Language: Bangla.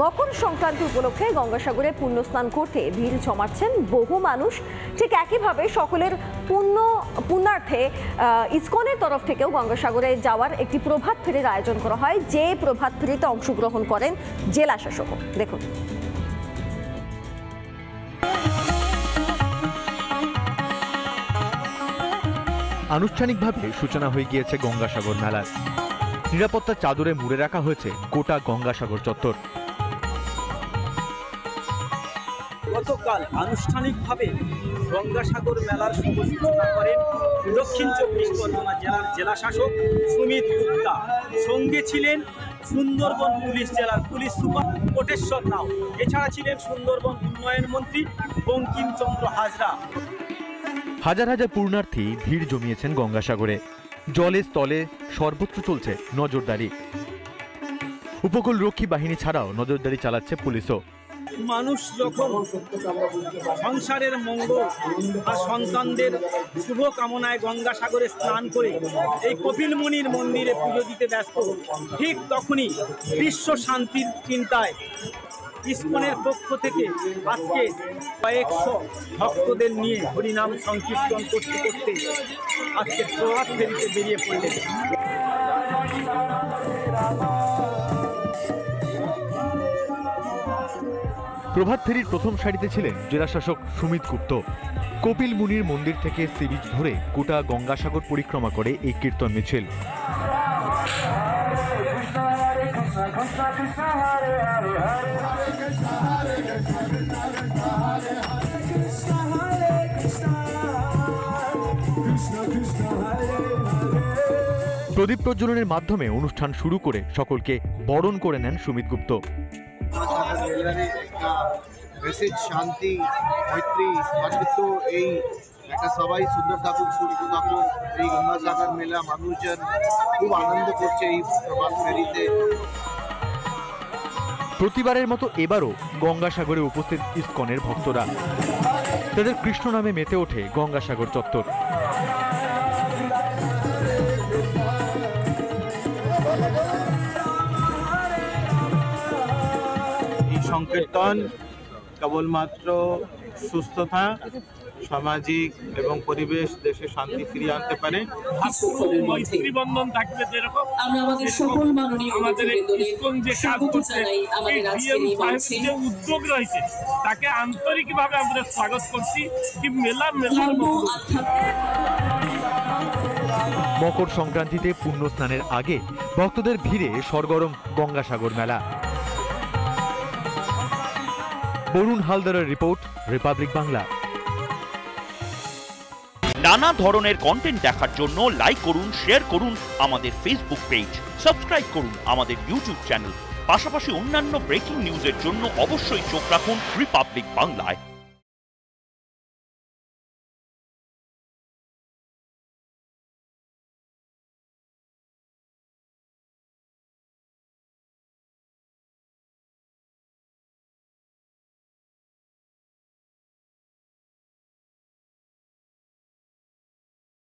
মকর সংক্রান্তি উপলক্ষে গঙ্গাসাগরে পুণ্য স্নান করতে ভিড় জমাচ্ছেন বহু মানুষ। ঠিক একইভাবে সকলের পুণ্যার্থে ইসকনের তরফ থেকেও গঙ্গাসাগরে যাওয়ার একটি প্রভাত ফেরির আয়োজন করা হয়, যে প্রভাত ফেরিতে অংশগ্রহণ করেন জেলা শাসকও। দেখুন। আনুষ্ঠানিকভাবে সূচনা হয়ে গিয়েছে গঙ্গাসাগর মেলার। নিরাপত্তার চাদরে মুড়ে রাখা হয়েছে গোটা গঙ্গাসাগর চত্বর। গতকাল আনুষ্ঠানিকভাবে গঙ্গাসাগর মেলার শুভ সূচনা করেন দক্ষিণ 24 পরগনা জেলার জেলাশাসক সুমিত গুপ্তা। সঙ্গে ছিলেন সুন্দরবন পুলিশ জেলার পুলিশ সুপার কোটেশ্বর রাও। এছাড়া ছিলেন সুন্দরবন উন্নয়ন মন্ত্রী বঙ্কিমচন্দ্র হাজরা। হাজার হাজার পূর্ণার্থী ভিড় জমিয়েছেন গঙ্গাসাগরে। জলে স্থলে সর্বত্র চলছে নজরদারি। উপকূল রক্ষী বাহিনী ছাড়াও নজরদারি চালাচ্ছে পুলিশও। মানুষ যখন সংসারের মঙ্গল আর সন্তানদের শুভ কামনায় গঙ্গাসাগরে স্নান করে এই কপিল মুনির মন্দিরে পুজো দিতে ব্যস্ত, ঠিক তখনই বিশ্ব শান্তির চিন্তায় ইসকনের পক্ষ থেকে আজকে কয়েকশো ভক্তদের নিয়ে হরিনাম সংকীর্তন করতে করতে আজকে প্রভাত ফেরিতে বেরিয়ে পড়লেন। প্রভাত ফেরির প্রথম সারিতে ছিলেন জেলাশাসক সুমিত গুপ্ত। কপিল মুনির মন্দির থেকে সি বিচ ধরে গোটা গঙ্গাসাগর পরিক্রমা করে এই কীর্তন মিছিল। প্রদীপ প্রজ্বলনের মাধ্যমে অনুষ্ঠান শুরু করে সকলকে বরণ করে নেন সুমিত গুপ্ত। শান্তি, মৈত্রী, ভাতৃত্ব, এই একটা সবাই সুন্দর থাকুক, সুস্থ থাকুক। এই গঙ্গাসাগর মেলা মানুষজন খুব আনন্দ করছে এই প্রভাত ফেরিতে। প্রতিবারের মতো এবারও গঙ্গাসাগরে উপস্থিত ইসকনের ভক্তরা। তাদের কৃষ্ণ নামে মেতে ওঠে গঙ্গাসাগর চত্বর। এই সংকীর্তন কেবলমাত্র সুস্থতা, সামাজিক এবং পরিবেশ, দেশে শান্তি ফিরিয়ে আনতে পারে। বন্ধন থাকবে যেরকম আমরা আমাদের সকল মাননীয় আমাদের ইসকন যে কাজ করছে, যে উদ্যোগ রয়েছে তাকে আন্তরিকভাবে আমরা স্বাগত করছি। কি মেলার মকর সংক্রান্তিতে পুণ্য স্নানের আগে ভক্তদের ভিড়ে সরগরম গঙ্গাসাগর মেলা। বরুণ হালদারের রিপোর্ট, রিপাবলিক বাংলা। নানা ধরনের কন্টেন্ট দেখার জন্য লাইক করুন, শেয়ার করুন আমাদের ফেসবুক পেজ, সাবস্ক্রাইব করুন আমাদের ইউটিউব চ্যানেল। পাশাপাশি অন্যান্য ব্রেকিং নিউজের জন্য অবশ্যই চোখ রাখুন রিপাবলিক বাংলায়।